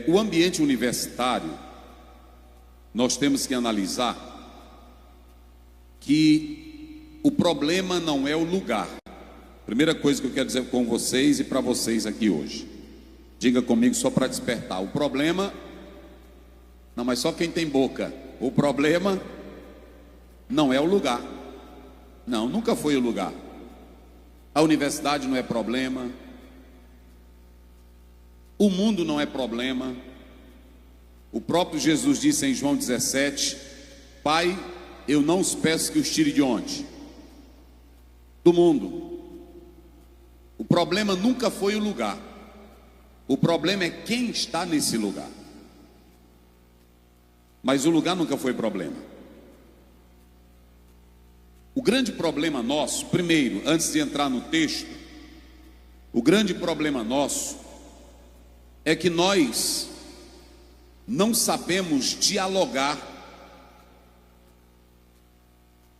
O ambiente universitário, nós temos que analisar que o problema não é o lugar. Primeira coisa que eu quero dizer com vocês e para vocês aqui hoje. Diga comigo só para despertar. O problema, não, mas só quem tem boca. O problema não é o lugar. Não, nunca foi o lugar. A universidade não é problema. O mundo não é problema. O próprio Jesus disse em João 17: Pai, eu não os peço que os tire de onde? Do mundo. O problema nunca foi o lugar. O problema é quem está nesse lugar. Mas o lugar nunca foi problema. O grande problema nosso, primeiro, antes de entrar no texto, o grande problema nosso é que nós não sabemos dialogar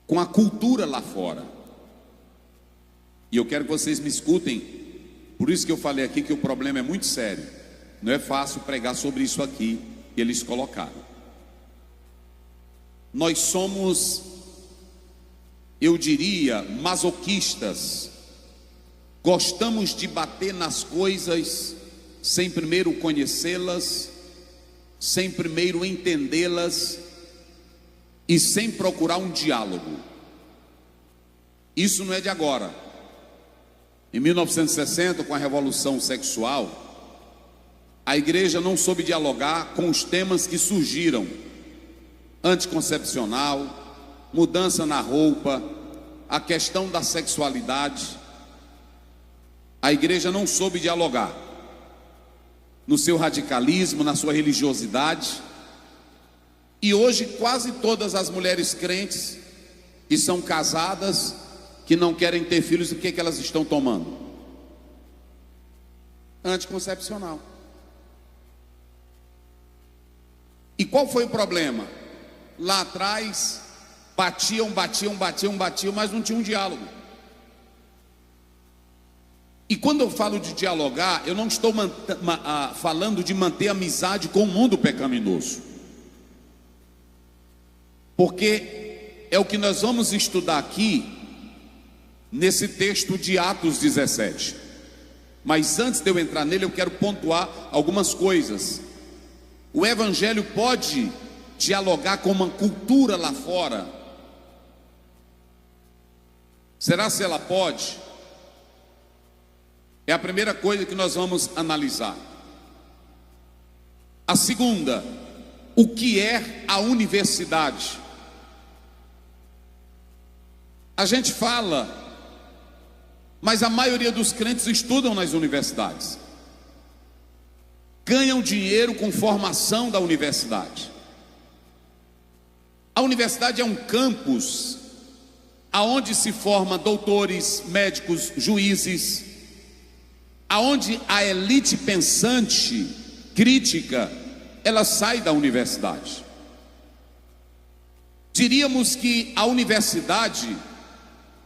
com a cultura lá fora. E eu quero que vocês me escutem, por isso que eu falei aqui que o problema é muito sério. Não é fácil pregar sobre isso aqui que eles colocaram. Nós somos, eu diria, masoquistas. Gostamos de bater nas coisas sem primeiro conhecê-las, sem primeiro entendê-las e sem procurar um diálogo. Isso não é de agora. Em 1960, com a Revolução Sexual, a igreja não soube dialogar com os temas que surgiram: anticoncepcional, mudança na roupa, a questão da sexualidade. A igreja não soube dialogar no seu radicalismo, na sua religiosidade. E hoje quase todas as mulheres crentes que são casadas, que não querem ter filhos, o que elas estão tomando? Anticoncepcional. E qual foi o problema? Lá atrás batiam, mas não tinha um diálogo. E quando eu falo de dialogar, eu não estou falando de manter amizade com o mundo pecaminoso, porque é o que nós vamos estudar aqui nesse texto de Atos 17. Mas antes de eu entrar nele, eu quero pontuar algumas coisas. O evangelho pode dialogar com uma cultura lá fora? Será se ela pode? É a primeira coisa que nós vamos analisar. A segunda, o que é a universidade? A gente fala, mas a maioria dos crentes estudam nas universidades, ganham dinheiro com formação da universidade. A universidade é um campus aonde se forma doutores, médicos, juízes, aonde a elite pensante, crítica, ela sai da universidade. Diríamos que a universidade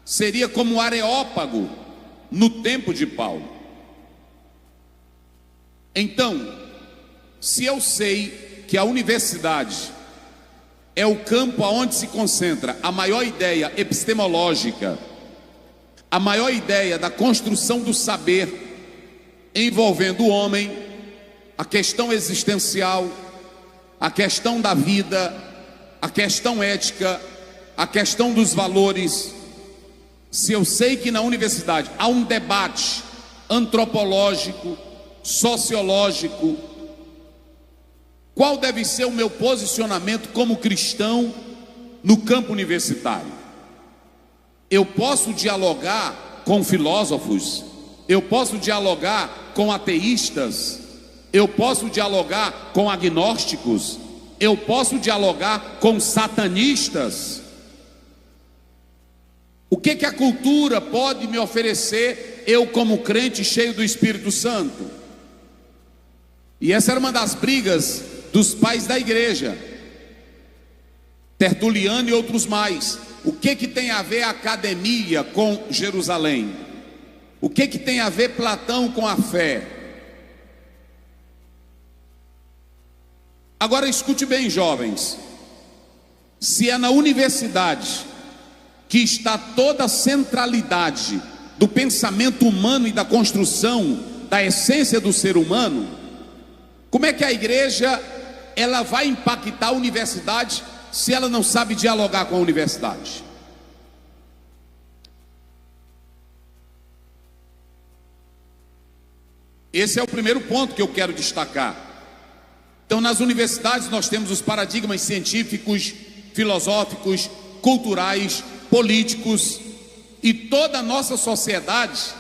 seria como o Areópago no tempo de Paulo. Então, se eu sei que a universidade é o campo onde se concentra a maior ideia epistemológica, a maior ideia da construção do saber envolvendo o homem, a questão existencial, a questão da vida, a questão ética, a questão dos valores. Se eu sei que na universidade há um debate antropológico, sociológico, qual deve ser o meu posicionamento como cristão no campo universitário? Eu posso dialogar com filósofos, eu posso dialogar com ateístas, eu posso dialogar com agnósticos, eu posso dialogar com satanistas. O que a cultura pode me oferecer, eu como crente cheio do Espírito Santo? E essa era uma das brigas dos pais da igreja, Tertuliano e outros mais. O que tem a ver a academia com Jerusalém? O que tem a ver Platão com a fé? Agora escute bem, jovens. Se é na universidade que está toda a centralidade do pensamento humano e da construção da essência do ser humano, como é que a igreja ela vai impactar a universidade se ela não sabe dialogar com a universidade? Esse é o primeiro ponto que eu quero destacar. Então, nas universidades nós temos os paradigmas científicos, filosóficos, culturais, políticos, e toda a nossa sociedade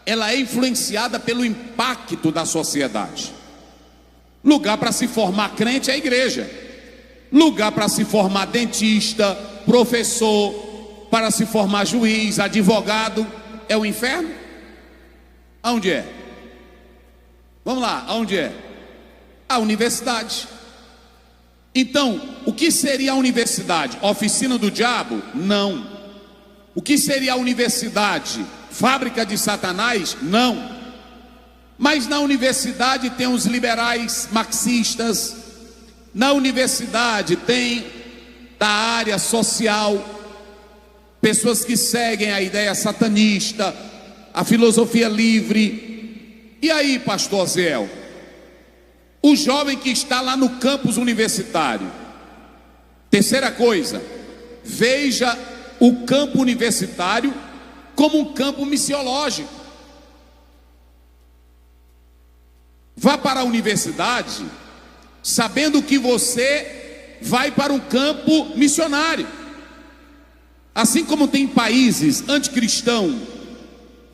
ela é influenciada pelo impacto da sociedade. Lugar para se formar crente é a igreja. Lugar para se formar dentista, professor, para se formar juiz, advogado, é o inferno? Aonde é? Vamos lá, aonde é? A universidade. Então, o que seria a universidade? Oficina do diabo? Não. O que seria a universidade? Fábrica de Satanás? Não. Mas na universidade tem os liberais marxistas, na universidade tem da área social, pessoas que seguem a ideia satanista, a filosofia livre. E aí, pastor Zéu, o jovem que está lá no campus universitário, terceira coisa, veja o campo universitário como um campo missiológico. Vá para a universidade sabendo que você vai para um campo missionário. Assim como tem países anticristãos,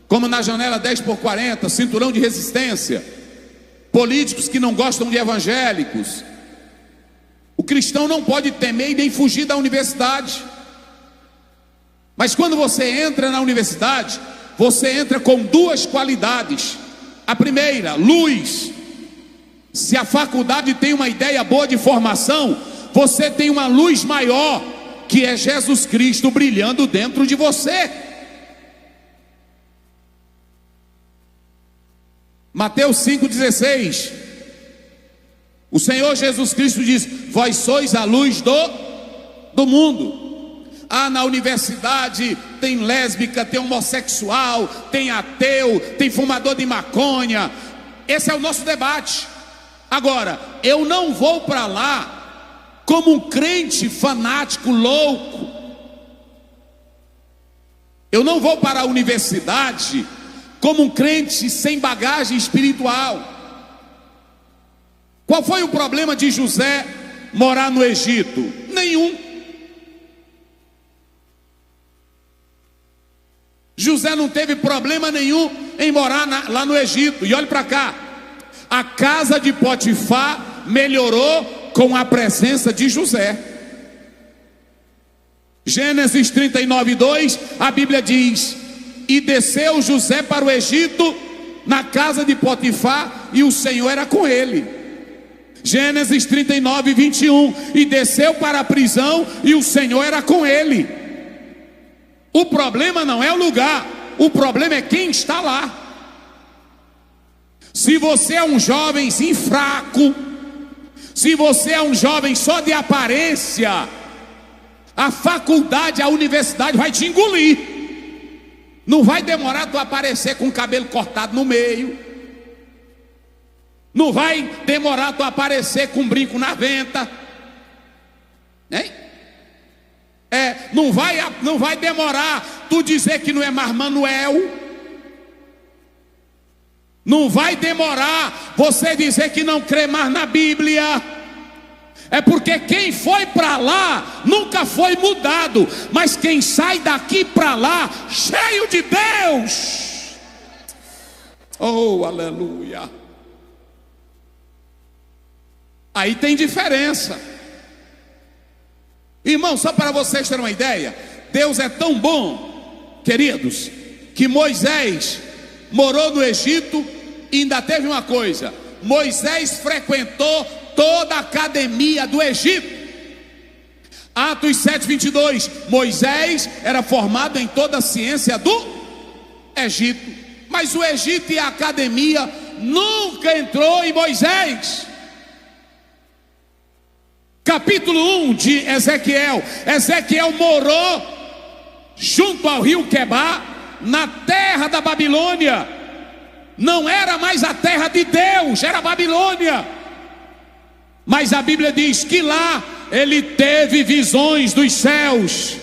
como na janela 10x40, cinturão de resistência, políticos que não gostam de evangélicos, o cristão não pode temer e nem fugir da universidade. Mas quando você entra na universidade, você entra com duas qualidades. A primeira, luz. Se a faculdade tem uma ideia boa de formação, você tem uma luz maior, que é Jesus Cristo brilhando dentro de você. Mateus 5,16. O Senhor Jesus Cristo diz: vós sois a luz do mundo. Ah, na universidade tem lésbica, tem homossexual, tem ateu, tem fumador de maconha. Esse é o nosso debate. Agora, eu não vou para lá como um crente fanático louco. Eu não vou para a universidade como um crente sem bagagem espiritual. Qual foi o problema de José morar no Egito? Nenhum. José não teve problema nenhum em morar lá no Egito. E olhe para cá, a casa de Potifar melhorou com a presença de José. Gênesis 39:2, a Bíblia diz: e desceu José para o Egito, na casa de Potifar, e o Senhor era com ele. Gênesis 39:21, e desceu para a prisão, e o Senhor era com ele. O problema não é o lugar, o problema é quem está lá. Se você é um jovenzinho fraco, se você é um jovem só de aparência, a faculdade, a universidade vai te engolir. Não vai demorar tu aparecer com o cabelo cortado no meio. Não vai demorar tu aparecer com um brinco na venta. Hein? Não vai demorar tu dizer que não é mais Manuel. Não vai demorar você dizer que não crê mais na Bíblia. É porque quem foi para lá nunca foi mudado, mas quem sai daqui para lá cheio de Deus, oh aleluia, aí tem diferença. Irmão, só para vocês terem uma ideia, Deus é tão bom, queridos, que Moisés morou no Egito e ainda teve uma coisa: Moisés frequentou toda a academia do Egito. Atos 7:22, Moisés era formado em toda a ciência do Egito, mas o Egito e a academia nunca entrou em Moisés. Capítulo 1 de Ezequiel. Ezequiel morou junto ao rio Quebar, na terra da Babilônia. Não era mais a terra de Deus, era a Babilônia. Mas a Bíblia diz que lá ele teve visões dos céus.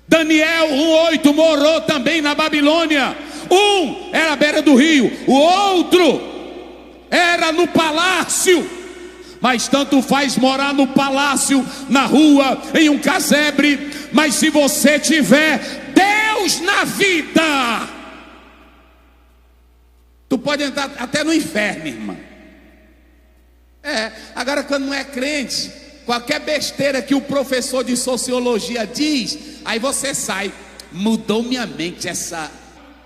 Daniel 1:8 morou também na Babilônia. Um era à beira do rio, o outro era no palácio. Mas tanto faz morar no palácio, na rua, em um casebre. Mas se você tiver Deus na vida, tu pode entrar até no inferno, irmã. Agora quando não é crente, qualquer besteira que o professor de sociologia diz, aí você sai. Mudou minha mente essa.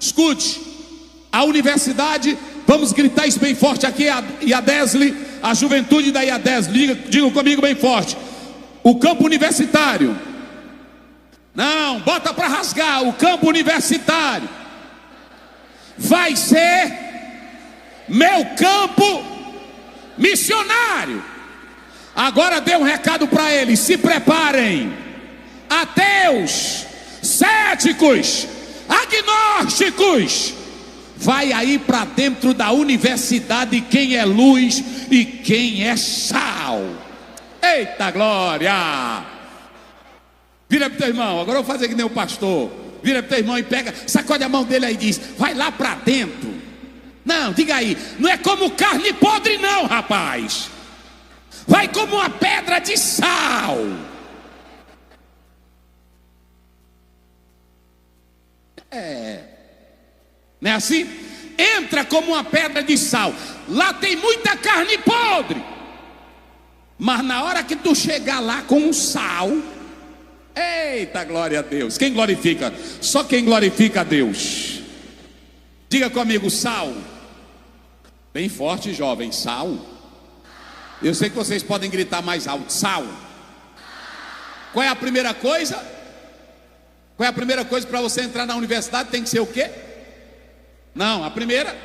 Escute, a universidade, vamos gritar isso bem forte aqui, a IADESLE, a juventude da IADESLE, digam comigo bem forte. O campo universitário, não, bota para rasgar, o campo universitário vai ser meu campo missionário. Agora dê um recado para eles: se preparem, ateus, céticos, agnósticos, vai aí para dentro da universidade quem é luz e quem é sal. Eita glória! Vira para o teu irmão, agora eu vou fazer que nem o pastor. Vira para o teu irmão e pega, sacode a mão dele aí e diz: vai lá para dentro. Não, diga aí, não é como carne podre não, rapaz. Vai como uma pedra de sal. Não é assim? Entra como uma pedra de sal. Lá tem muita carne podre, mas na hora que tu chegar lá com o sal, eita glória a Deus. Quem glorifica? Só quem glorifica a Deus. Diga comigo: sal. Bem forte, jovem. Sal. Eu sei que vocês podem gritar mais alto. Sal. Qual é a primeira coisa? Qual é a primeira coisa para você entrar na universidade? Tem que ser o quê? Não, a primeira.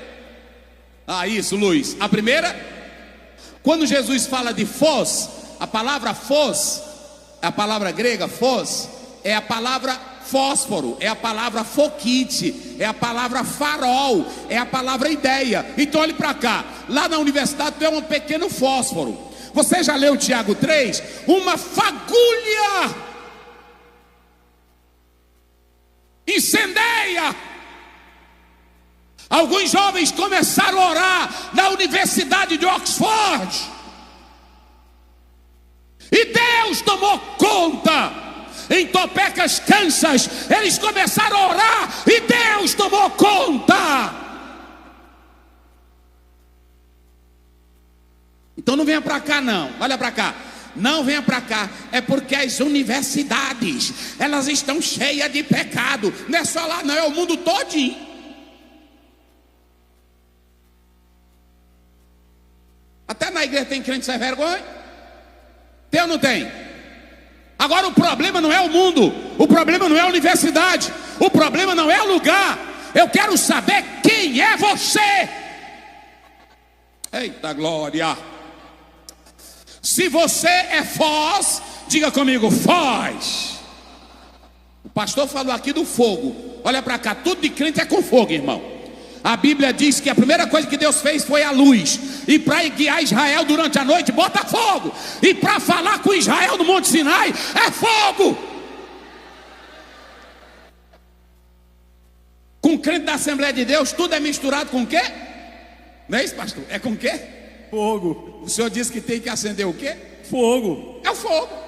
Isso, Luiz. A primeira, quando Jesus fala de fós, a palavra fós, a palavra grega fós, é a palavra fósforo, é a palavra foquite, é a palavra farol, é a palavra ideia. Então olhe para cá, lá na universidade tu é um pequeno fósforo. Você já leu Tiago 3? Uma fagulha incendeia. Alguns jovens começaram a orar na Universidade de Oxford, e Deus tomou conta. Em Topeka, Kansas, eles começaram a orar e Deus tomou conta. Então não venha para cá não, olha para cá. Não venha para cá, é porque as universidades, elas estão cheias de pecado. Não é só lá não, é o mundo todinho. Até na igreja tem crente sem vergonha. Tem ou não tem? Agora o problema não é o mundo, o problema não é a universidade, o problema não é o lugar. Eu quero saber quem é você. Eita glória! Se você é foz, diga comigo: foz. O pastor falou aqui do fogo. Olha para cá, tudo de crente é com fogo, irmão. A Bíblia diz que a primeira coisa que Deus fez foi a luz. E para guiar Israel durante a noite, bota fogo. E para falar com Israel no Monte Sinai, é fogo. Com crente da Assembleia de Deus, tudo é misturado com o quê? Não é isso, pastor? É com o quê? Fogo. O senhor disse que tem que acender o quê? Fogo. É o fogo.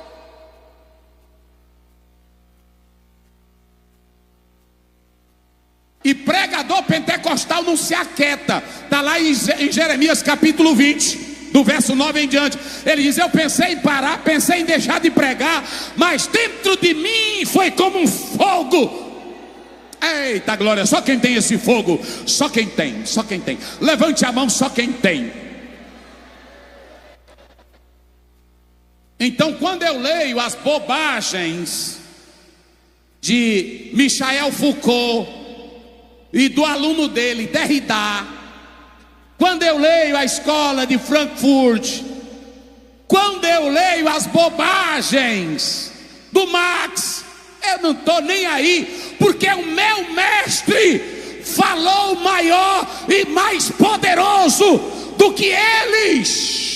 E pregador pentecostal não se aquieta. Está lá em Jeremias capítulo 20, do verso 9 em diante. Ele diz: eu pensei em parar, pensei em deixar de pregar, mas dentro de mim foi como um fogo. Eita glória, só quem tem esse fogo, só quem tem, só quem tem. Levante a mão, só quem tem. Então quando eu leio as bobagens de Michel Foucault e do aluno dele, Derrida, quando eu leio a escola de Frankfurt, Quando eu leio as bobagens do Max, eu não estou nem aí, porque o meu mestre falou maior e mais poderoso do que eles.